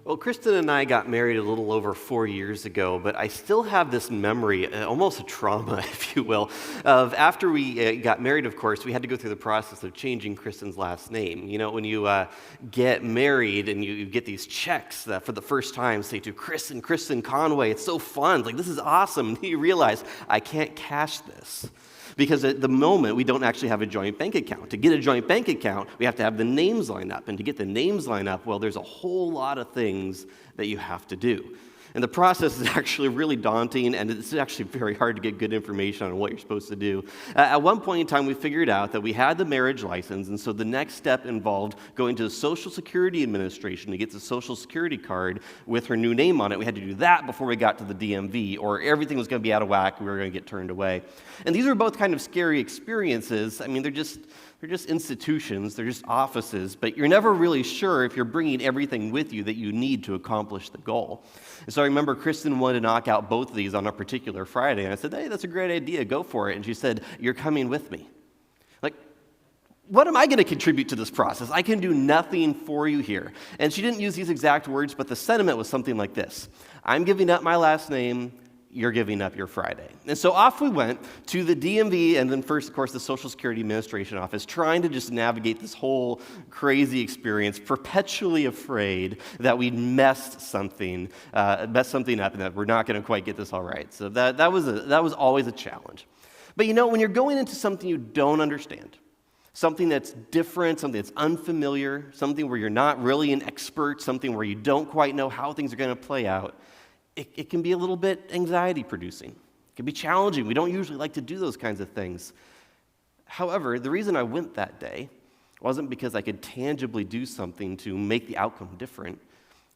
Well, Kristen and I got married a little over 4 years ago, but I still have this memory, almost a trauma, if you will, of after we got married, of course, we had to go through the process of changing Kristen's last name. You know, when you get married and you get these checks that for the first time say to Kristen Conway, it's so fun, like this is awesome, and you realize, I can't cash this. Because at the moment, we don't actually have a joint bank account. To get a joint bank account, we have to have the names line up. And to get the names line up, well, there's a whole lot of things that you have to do. And the process is actually really daunting, and it's actually very hard to get good information on what you're supposed to do. At one point in time, we figured out that we had the marriage license, and so the next step involved going to the Social Security Administration to get the Social Security card with her new name on it. We had to do that before we got to the DMV, or everything was going to be out of whack, we were going to get turned away. And these are both kind of scary experiences. I mean, they're just institutions, they're just offices, but you're never really sure if you're bringing everything with you that you need to accomplish the goal. And so I remember Kristen wanted to knock out both of these on a particular Friday, and I said, hey, that's a great idea, go for it. And she said, you're coming with me. Like, what am I going to contribute to this process? I can do nothing for you here. And she didn't use these exact words, but the sentiment was something like this. I'm giving up my last name, you're giving up your Friday. And so off we went to the DMV and then first, of course, the Social Security Administration office, trying to just navigate this whole crazy experience, perpetually afraid that we'd messed something up and that we're not going to quite get this all right. So that was always a challenge. But you know, when you're going into something you don't understand, something that's different, something that's unfamiliar, something where you're not really an expert, something where you don't quite know how things are going to play out, it can be a little bit anxiety-producing. It can be challenging. We don't usually like to do those kinds of things. However, the reason I went that day wasn't because I could tangibly do something to make the outcome different.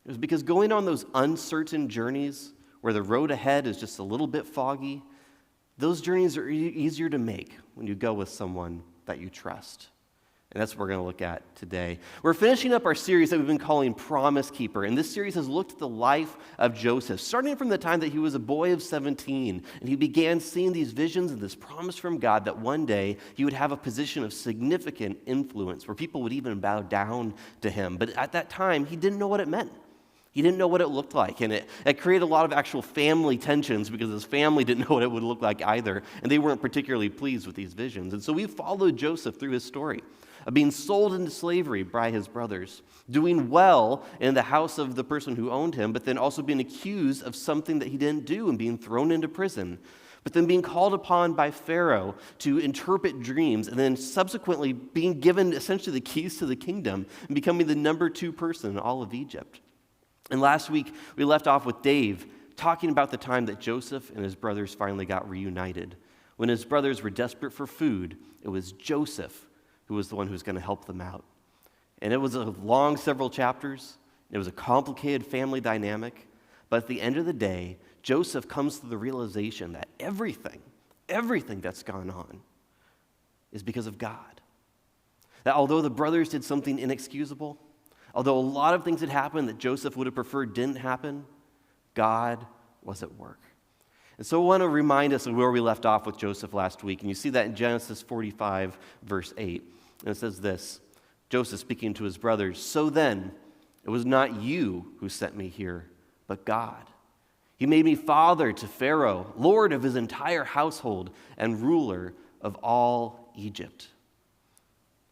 It was because going on those uncertain journeys where the road ahead is just a little bit foggy, those journeys are easier to make when you go with someone that you trust. And that's what we're going to look at today. We're finishing up our series that we've been calling Promise Keeper. And this series has looked at the life of Joseph, starting from the time that he was a boy of 17. And he began seeing these visions and this promise from God that one day he would have a position of significant influence where people would even bow down to him. But at that time, he didn't know what it meant. He didn't know what it looked like, and it created a lot of actual family tensions because his family didn't know what it would look like either, and they weren't particularly pleased with these visions. And so we followed Joseph through his story of being sold into slavery by his brothers, doing well in the house of the person who owned him, but then also being accused of something that he didn't do and being thrown into prison, but then being called upon by Pharaoh to interpret dreams, and then subsequently being given essentially the keys to the kingdom and becoming the number 2 person in all of Egypt. And last week, we left off with Dave talking about the time that Joseph and his brothers finally got reunited. When his brothers were desperate for food, it was Joseph who was the one who was going to help them out. And it was a long several chapters. It was a complicated family dynamic. But at the end of the day, Joseph comes to the realization that everything that's gone on is because of God. That although the brothers did something inexcusable, although a lot of things had happened that Joseph would have preferred didn't happen, God was at work. And so I want to remind us of where we left off with Joseph last week. And you see that in Genesis 45, verse 8. And it says this, Joseph speaking to his brothers, "So then, it was not you who sent me here, but God. He made me father to Pharaoh, lord of his entire household, and ruler of all Egypt."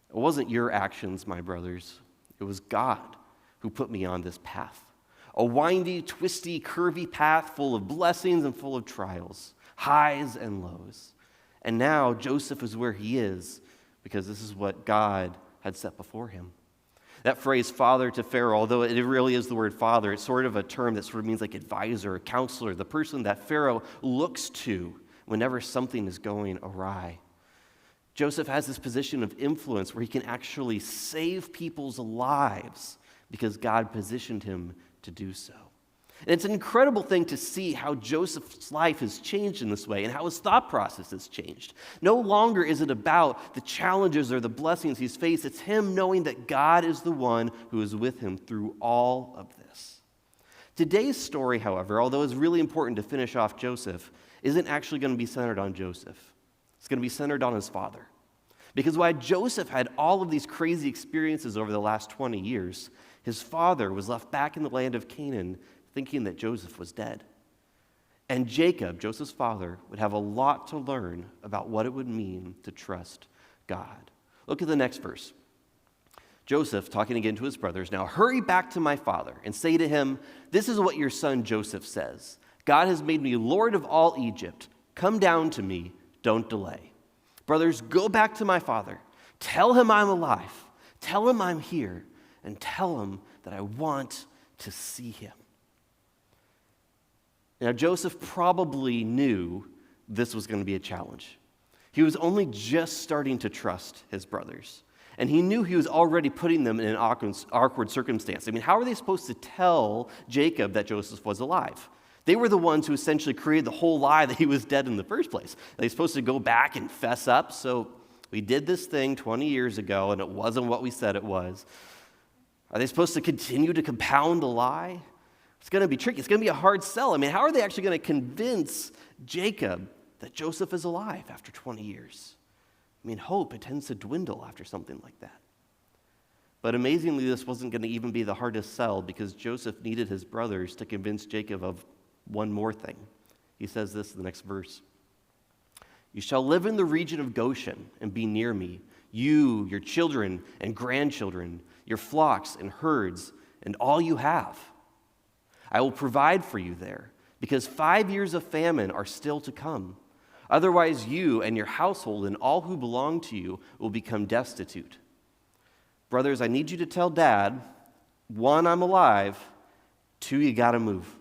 It wasn't your actions, my brothers. It was God who put me on this path. A windy, twisty, curvy path full of blessings and full of trials, highs and lows. And now Joseph is where he is because this is what God had set before him. That phrase, father to Pharaoh, although it really is the word father, it's sort of a term that sort of means like advisor, counselor, the person that Pharaoh looks to whenever something is going awry. Joseph has this position of influence where he can actually save people's lives because God positioned him to do so. And it's an incredible thing to see how Joseph's life has changed in this way and how his thought process has changed. No longer is it about the challenges or the blessings he's faced. It's him knowing that God is the one who is with him through all of this. Today's story, however, although it's really important to finish off Joseph, isn't actually going to be centered on Joseph. It's going to be centered on his father. Because while Joseph had all of these crazy experiences over the last 20 years, his father was left back in the land of Canaan thinking that Joseph was dead. And Jacob, Joseph's father, would have a lot to learn about what it would mean to trust God. Look at the next verse. Joseph, talking again to his brothers, "Now hurry back to my father and say to him, 'This is what your son Joseph says. God has made me Lord of all Egypt. Come down to me, don't delay.' Brothers, go back to my father. Tell him I'm alive. Tell him I'm here. And tell him that I want to see him." Now, Joseph probably knew this was going to be a challenge. He was only just starting to trust his brothers. And he knew he was already putting them in an awkward circumstance. I mean, how are they supposed to tell Jacob that Joseph was alive? They were the ones who essentially created the whole lie that he was dead in the first place. They're supposed to go back and fess up. So we did this thing 20 years ago, and it wasn't what we said it was. Are they supposed to continue to compound the lie? It's going to be tricky. It's going to be a hard sell. I mean, how are they actually going to convince Jacob that Joseph is alive after 20 years? I mean, hope, it tends to dwindle after something like that. But amazingly, this wasn't going to even be the hardest sell because Joseph needed his brothers to convince Jacob of one more thing. He says this in the next verse. "You shall live in the region of Goshen and be near me, you, your children and grandchildren, your flocks and herds, and all you have. I will provide for you there, because 5 years of famine are still to come. Otherwise, you and your household and all who belong to you will become destitute. Brothers, I need you to tell Dad, 1, I'm alive, 2, you got to move.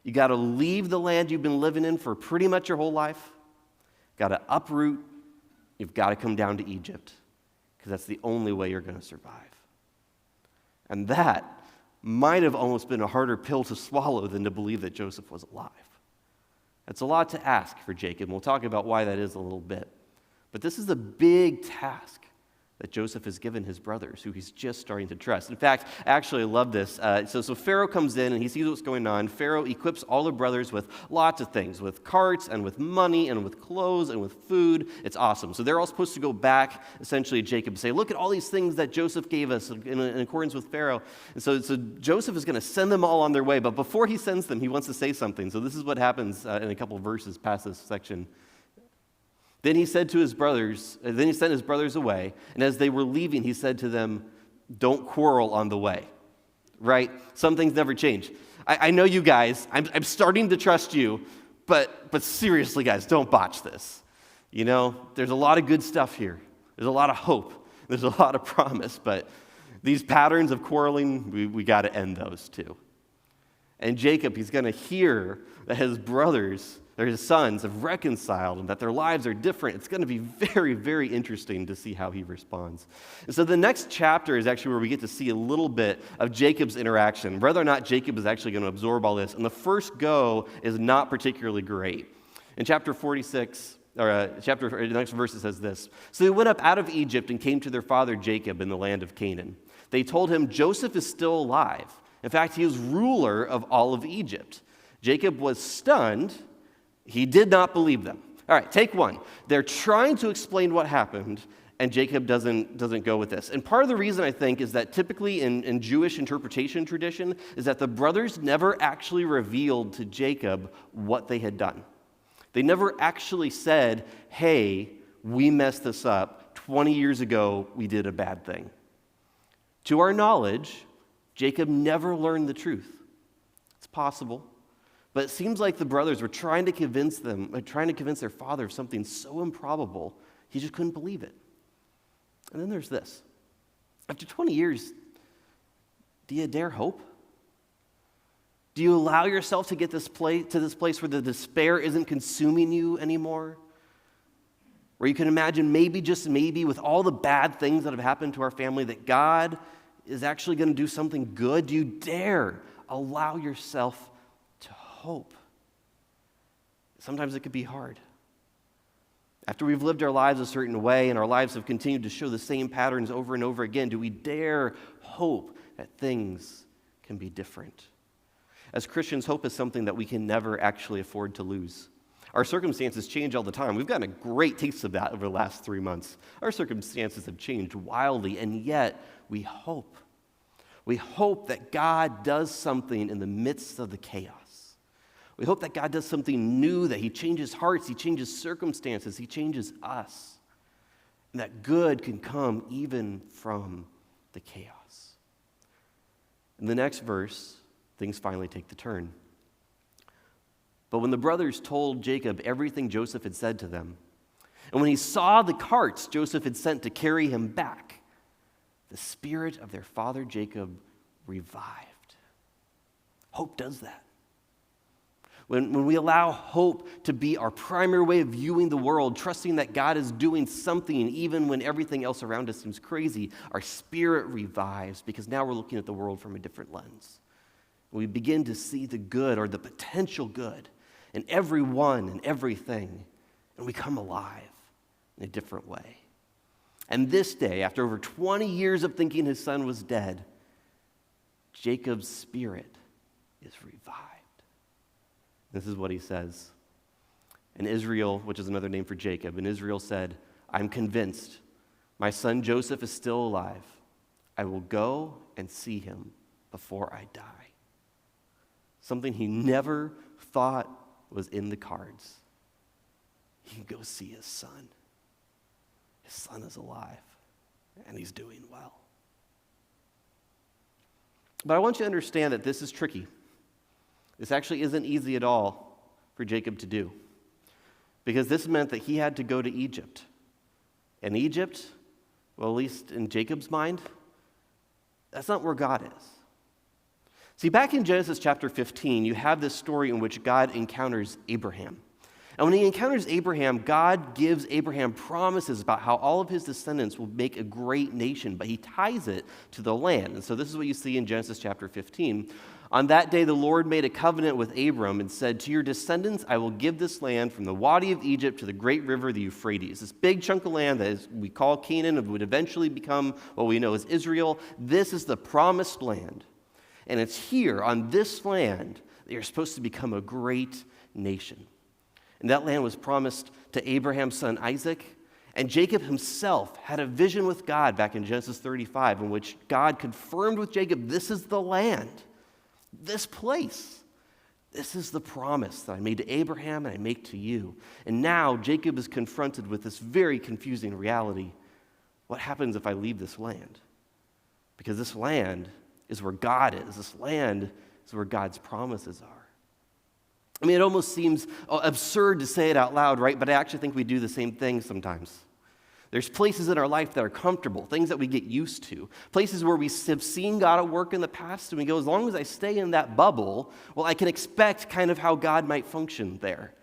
You got to leave the land you've been living in for pretty much your whole life. Got to uproot. You've got to come down to Egypt, because that's the only way you're going to survive." And that might have almost been a harder pill to swallow than to believe that Joseph was alive. It's a lot to ask for Jacob, and we'll talk about why that is a little bit. But this is a big task that Joseph has given his brothers, who he's just starting to trust. In fact, actually, I love this. So Pharaoh comes in, and he sees what's going on. Pharaoh equips all the brothers with lots of things, with carts and with money and with clothes and with food. It's awesome. So they're all supposed to go back, essentially, to Jacob and say, "Look at all these things that Joseph gave us in accordance with Pharaoh." And so Joseph is going to send them all on their way. But before he sends them, he wants to say something. So this is what happens in a couple of verses past this section. Then he sent his brothers away, and as they were leaving, he said to them, "Don't quarrel on the way." Right? Some things never change. I know you guys, I'm starting to trust you, but seriously, guys, don't botch this. You know, there's a lot of good stuff here. There's a lot of hope. There's a lot of promise, but these patterns of quarreling, we got to end those too. And Jacob, he's going to hear that his brothers, or his sons, have reconciled and that their lives are different. It's going to be very, very interesting to see how he responds. And so the next chapter is actually where we get to see a little bit of Jacob's interaction, whether or not Jacob is actually going to absorb all this. And the first go is not particularly great. In chapter 46, the next verse, it says this. "So they went up out of Egypt and came to their father Jacob in the land of Canaan. They told him, 'Joseph is still alive. In fact, he is ruler of all of Egypt.' Jacob was stunned. He did not believe them." All right, take one. They're trying to explain what happened, and Jacob doesn't go with this. And part of the reason, I think, is that typically in Jewish interpretation tradition is that the brothers never actually revealed to Jacob what they had done. They never actually said, "Hey, we messed this up. 20 years ago, we did a bad thing." To our knowledge, Jacob never learned the truth. It's possible. But it seems like the brothers were trying to convince their father of something so improbable, he just couldn't believe it. And then there's this. After 20 years, do you dare hope? Do you allow yourself to get to this place where the despair isn't consuming you anymore? Where you can imagine maybe, just maybe, with all the bad things that have happened to our family, that God is actually going to do something good? Do you dare allow yourself to hope? Sometimes it could be hard. After we've lived our lives a certain way and our lives have continued to show the same patterns over and over again, do we dare hope that things can be different? As Christians, hope is something that we can never actually afford to lose. Our circumstances change all the time. We've gotten a great taste of that over the last 3 months. Our circumstances have changed wildly, and yet we hope. We hope that God does something in the midst of the chaos. We hope that God does something new, that he changes hearts, he changes circumstances, he changes us, and that good can come even from the chaos. In the next verse, things finally take the turn. But when the brothers told Jacob everything Joseph had said to them, and when he saw the carts Joseph had sent to carry him back, the spirit of their father Jacob revived. Hope does that. When we allow hope to be our primary way of viewing the world, trusting that God is doing something even when everything else around us seems crazy, our spirit revives because now we're looking at the world from a different lens. We begin to see the good or the potential good in everyone and everything, and we come alive in a different way. And this day, after over 20 years of thinking his son was dead, Jacob's spirit is revived. This is what he says. And Israel, which is another name for Jacob, and Israel said, I'm convinced my son Joseph is still alive. I will go and see him before I die. Something he never thought was in the cards. He can go see his son. His son is alive, and he's doing well. But I want you to understand that this is tricky. This actually isn't easy at all for Jacob to do, because this meant that he had to go to Egypt. And Egypt, well, at least in Jacob's mind, that's not where God is. See, back in Genesis chapter 15, you have this story in which God encounters Abraham. And when he encounters Abraham, God gives Abraham promises about how all of his descendants will make a great nation, but he ties it to the land. And so this is what you see in Genesis chapter 15. On that day, the Lord made a covenant with Abram and said, to your descendants, I will give this land from the Wadi of Egypt to the great river, the Euphrates. This big chunk of land that we call Canaan and would eventually become what we know as Israel. This is the promised land. And it's here on this land that you're supposed to become a great nation. And that land was promised to Abraham's son Isaac. And Jacob himself had a vision with God back in Genesis 35 in which God confirmed with Jacob, this is the land, this place. This is the promise that I made to Abraham and I make to you. And now Jacob is confronted with this very confusing reality. What happens if I leave this land? Because this land is where God is. This land is where God's promises are. I mean, it almost seems absurd to say it out loud, right? But I actually think we do the same thing sometimes. There's places in our life that are comfortable, things that we get used to, places where we have seen God at work in the past, and we go, as long as I stay in that bubble, well, I can expect kind of how God might function there.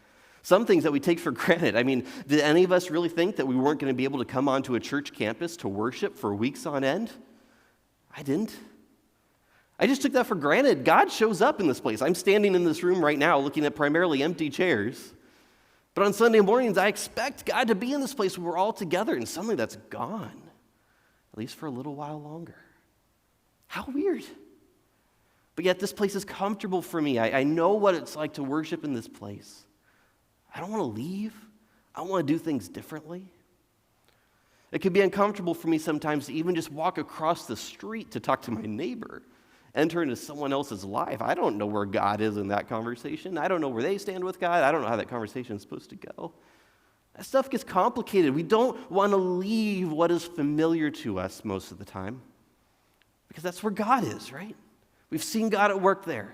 Some things that we take for granted. I mean, did any of us really think that we weren't going to be able to come onto a church campus to worship for weeks on end? I didn't. I just took that for granted. God shows up in this place. I'm standing in this room right now looking at primarily empty chairs. But on Sunday mornings, I expect God to be in this place where we're all together, and suddenly that's gone, at least for a little while longer. How weird. But yet this place is comfortable for me. I know what it's like to worship in this place. I don't want to leave. I want to do things differently. It can be uncomfortable for me sometimes to even just walk across the street to talk to my neighbor. Enter into someone else's life. I don't know where God is in that conversation. I don't know where they stand with God. I don't know how that conversation is supposed to go. That stuff gets complicated. We don't want to leave what is familiar to us most of the time because that's where God is, right? We've seen God at work there.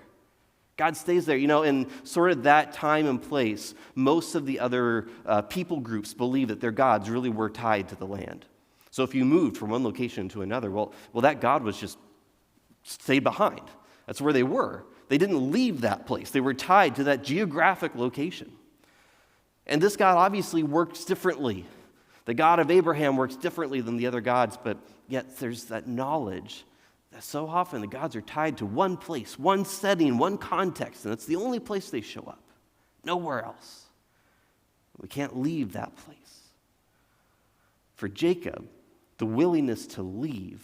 God stays there. You know, in sort of that time and place, most of the other people groups believe that their gods really were tied to the land. So if you moved from one location to another, well, that God was just stayed behind. That's where they were. They didn't leave that place. They were tied to that geographic location. And this God obviously works differently. The God of Abraham works differently than the other gods, but yet there's that knowledge that so often the gods are tied to one place, one setting, one context, and it's the only place they show up. Nowhere else. We can't leave that place. For Jacob, the willingness to leave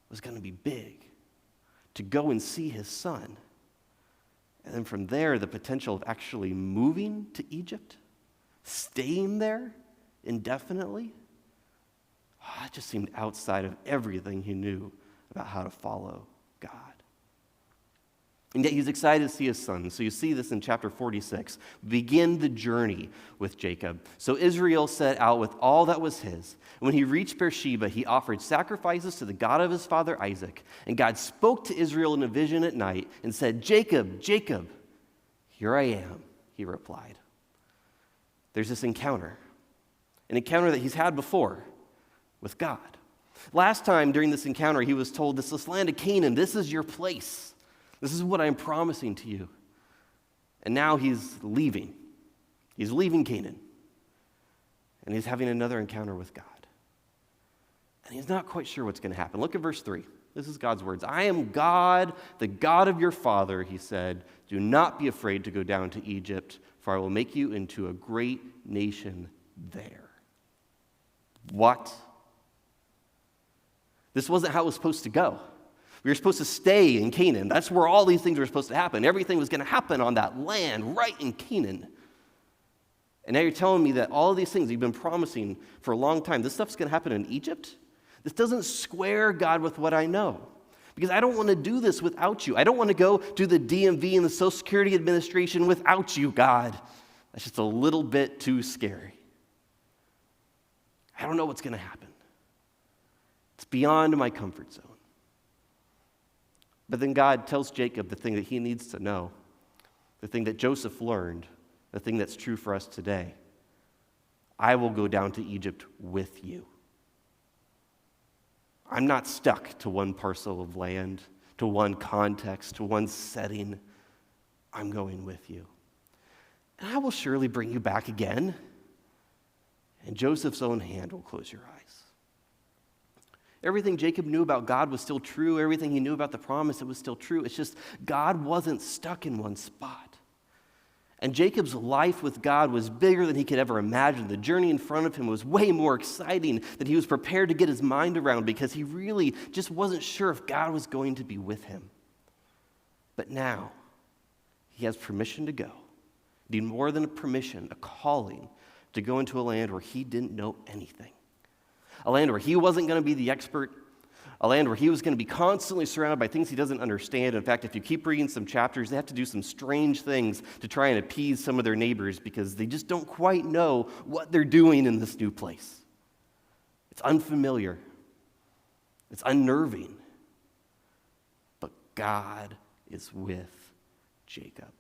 was going to be big. To go and see his son. And then from there, the potential of actually moving to Egypt, staying there indefinitely, that just seemed outside of everything he knew about how to follow God. And yet he's excited to see his son. So you see this in chapter 46. Begin the journey with Jacob. So Israel set out with all that was his. And when he reached Beersheba, he offered sacrifices to the God of his father Isaac. And God spoke to Israel in a vision at night and said, "Jacob, Jacob." "Here I am," he replied. There's this encounter, an encounter that he's had before with God. Last time during this encounter, he was told, this land of Canaan, this is your place. This is what I'm promising to you. And now he's leaving. He's leaving Canaan. And he's having another encounter with God. And he's not quite sure what's going to happen. Look at verse 3. This is God's words. "I am God, the God of your father," he said. "Do not be afraid to go down to Egypt, for I will make you into a great nation there." What? This wasn't how it was supposed to go. We were supposed to stay in Canaan. That's where all these things were supposed to happen. Everything was going to happen on that land, right in Canaan. And now you're telling me that all of these things you've been promising for a long time, this stuff's going to happen in Egypt? This doesn't square, God, with what I know. Because I don't want to do this without you. I don't want to go to the DMV and the Social Security Administration without you, God. That's just a little bit too scary. I don't know what's going to happen. It's beyond my comfort zone. But then God tells Jacob the thing that he needs to know, the thing that Joseph learned, the thing that's true for us today. I will go down to Egypt with you. I'm not stuck to one parcel of land, to one context, to one setting. I'm going with you. And I will surely bring you back again. And Joseph's own hand will close your eyes. Everything Jacob knew about God was still true. Everything he knew about the promise, it was still true. It's just God wasn't stuck in one spot. And Jacob's life with God was bigger than he could ever imagine. The journey in front of him was way more exciting than he was prepared to get his mind around because he really just wasn't sure if God was going to be with him. But now, he has permission to go. Indeed, more than a permission, a calling to go into a land where he didn't know anything. A land where he wasn't going to be the expert. A land where he was going to be constantly surrounded by things he doesn't understand. In fact, if you keep reading some chapters, they have to do some strange things to try and appease some of their neighbors because they just don't quite know what they're doing in this new place. It's unfamiliar. It's unnerving. But God is with Jacob.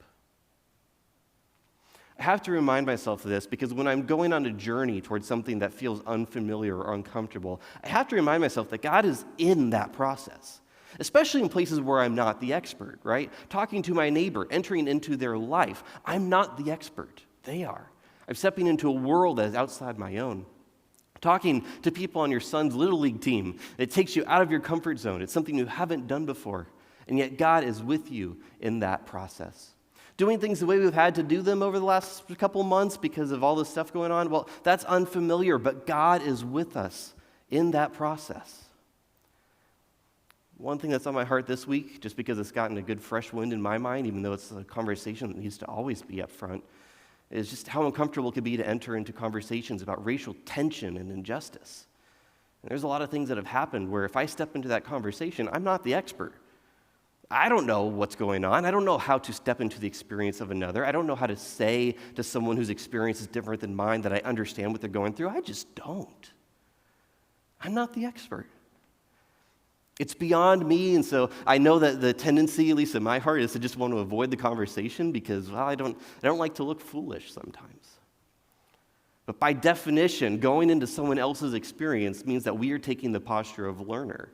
I have to remind myself of this because when I'm going on a journey towards something that feels unfamiliar or uncomfortable, I have to remind myself that God is in that process, especially in places where I'm not the expert, right? Talking to my neighbor, entering into their life. I'm not the expert. They are. I'm stepping into a world that is outside my own. Talking to people on your son's Little League team. It takes you out of your comfort zone. It's something you haven't done before, and yet God is with you in that process. Doing things the way we've had to do them over the last couple months because of all this stuff going on, well, that's unfamiliar, but God is with us in that process. One thing that's on my heart this week, just because it's gotten a good fresh wind in my mind, even though it's a conversation that needs to always be up front, is just how uncomfortable it could be to enter into conversations about racial tension and injustice. And there's a lot of things that have happened where if I step into that conversation, I'm not the expert. I don't know what's going on. I don't know how to step into the experience of another. I don't know how to say to someone whose experience is different than mine that I understand what they're going through. I just don't. I'm not the expert. It's beyond me, and so I know that the tendency, at least in my heart, is to just want to avoid the conversation because, well, I don't like to look foolish sometimes. But by definition, going into someone else's experience means that we are taking the posture of learner.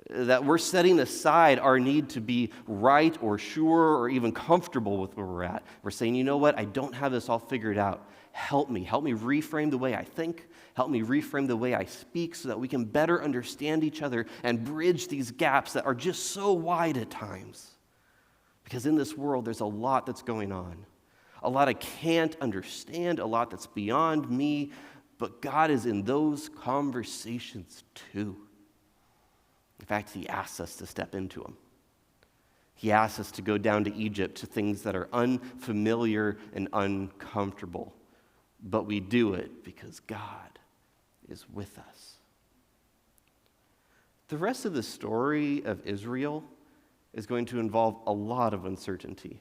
That we're setting aside our need to be right or sure or even comfortable with where we're at. We're saying, you know what, I don't have this all figured out. Help me reframe the way I think. Help me reframe the way I speak so that we can better understand each other and bridge these gaps that are just so wide at times. Because in this world, there's a lot that's going on. A lot I can't understand, a lot that's beyond me, but God is in those conversations too. In fact, he asks us to step into them. He asks us to go down to Egypt, to things that are unfamiliar and uncomfortable. But we do it because God is with us. The rest of the story of Israel is going to involve a lot of uncertainty.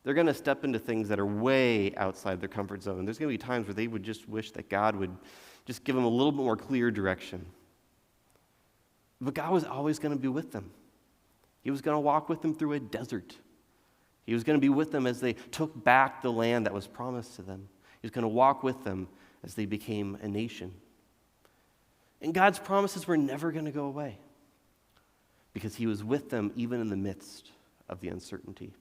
They're going to step into things that are way outside their comfort zone. There's going to be times where they would just wish that God would just give them a little bit more clear direction. But God was always going to be with them. He was going to walk with them through a desert. He was going to be with them as they took back the land that was promised to them. He was going to walk with them as they became a nation. And God's promises were never going to go away because he was with them even in the midst of the uncertainty.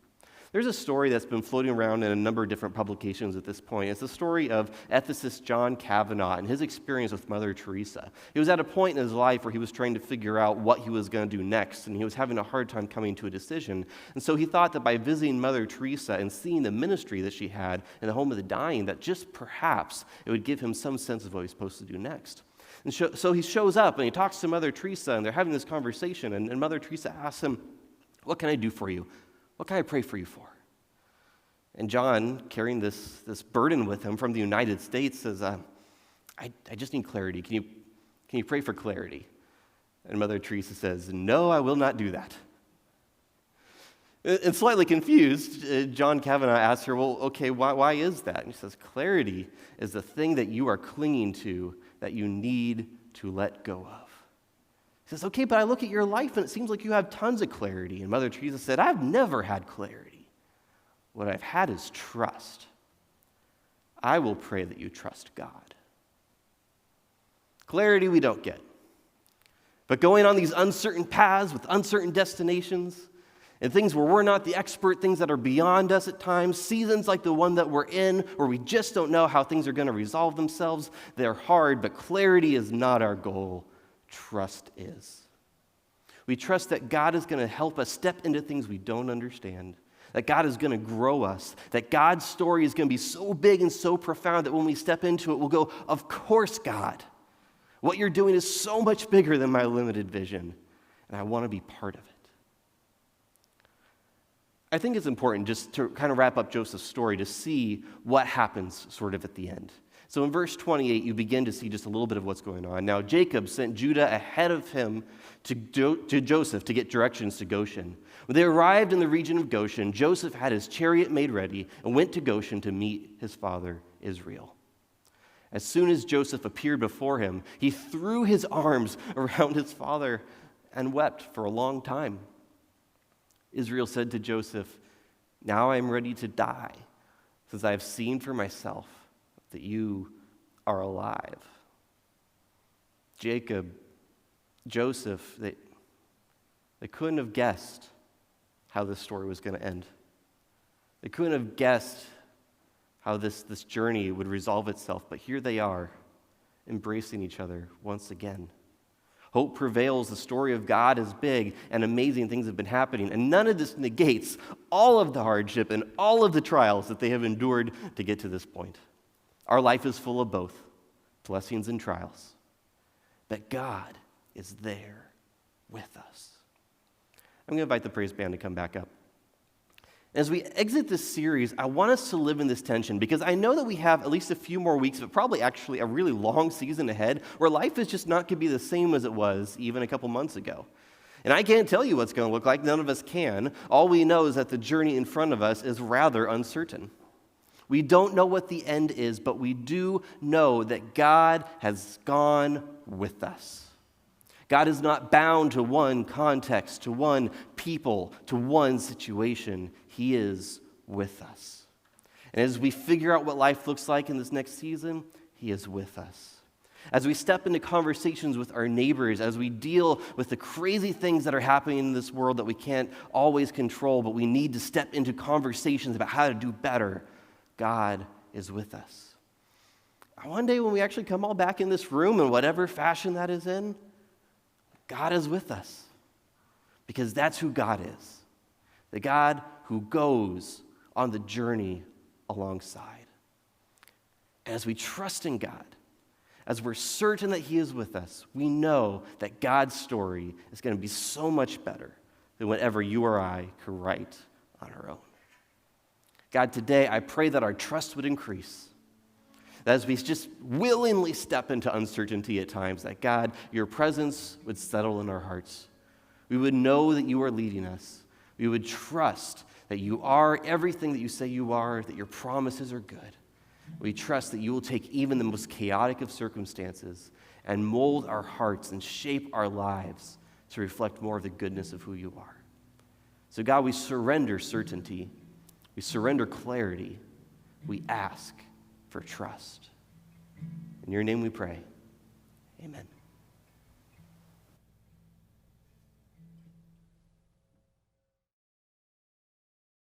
There's a story that's been floating around in a number of different publications at this point. It's the story of ethicist John Kavanaugh and his experience with Mother Teresa. He was at a point in his life where he was trying to figure out what he was going to do next, and he was having a hard time coming to a decision. And so he thought that by visiting Mother Teresa and seeing the ministry that she had in the home of the dying, that just perhaps it would give him some sense of what he's supposed to do next. And so he shows up and he talks to Mother Teresa, and they're having this conversation, and Mother Teresa asks him, "What can I do for you? What can I pray for you for?" And John, carrying this burden with him from the United States, says, I just need clarity. Can you pray for clarity? And Mother Teresa says, "No, I will not do that." And slightly confused, John Kavanaugh asks her, "Well, okay, why is that?" And she says, "Clarity is the thing that you are clinging to that you need to let go of." He says, "Okay, but I look at your life and it seems like you have tons of clarity." And Mother Teresa said, "I've never had clarity. What I've had is trust. I will pray that you trust God." Clarity we don't get. But going on these uncertain paths with uncertain destinations, and things where we're not the expert, things that are beyond us at times, seasons like the one that we're in, where we just don't know how things are going to resolve themselves, they're hard, but clarity is not our goal. Trust is. We trust that God is going to help us step into things we don't understand, that God is going to grow us, that God's story is going to be so big and so profound that when we step into it, we'll go, "Of course, God. What you're doing is so much bigger than my limited vision, and I want to be part of it." I think it's important just to kind of wrap up Joseph's story to see what happens sort of at the end. So in verse 28, you begin to see just a little bit of what's going on. Now, Jacob sent Judah ahead of him to Joseph to get directions to Goshen. When they arrived in the region of Goshen, Joseph had his chariot made ready and went to Goshen to meet his father Israel. As soon as Joseph appeared before him, he threw his arms around his father and wept for a long time. Israel said to Joseph, "Now I am ready to die, since I have seen for myself that you are alive." Joseph, they couldn't have guessed how this story was going to end. They couldn't have guessed how this journey would resolve itself, but here they are, embracing each other once again. Hope prevails. The story of God is big, and amazing things have been happening, and none of this negates all of the hardship and all of the trials that they have endured to get to this point. Our life is full of both blessings and trials, but God is there with us. I'm going to invite the praise band to come back up. As we exit this series, I want us to live in this tension because I know that we have at least a few more weeks, but probably actually a really long season ahead where life is just not going to be the same as it was even a couple months ago. And I can't tell you what's going to look like. None of us can. All we know is that the journey in front of us is rather uncertain. We don't know what the end is, but we do know that God has gone with us. God is not bound to one context, to one people, to one situation. He is with us. And as we figure out what life looks like in this next season, He is with us. As we step into conversations with our neighbors, as we deal with the crazy things that are happening in this world that we can't always control, but we need to step into conversations about how to do better, God is with us. One day when we actually come all back in this room in whatever fashion that is in, God is with us because that's who God is, the God who goes on the journey alongside. And as we trust in God, as we're certain that He is with us, we know that God's story is going to be so much better than whatever you or I could write on our own. God, today I pray that our trust would increase. That as we just willingly step into uncertainty at times, that God, your presence would settle in our hearts. We would know that you are leading us. We would trust that you are everything that you say you are, that your promises are good. We trust that you will take even the most chaotic of circumstances and mold our hearts and shape our lives to reflect more of the goodness of who you are. So God, we surrender certainty. We surrender clarity. We ask for trust. In your name we pray. Amen.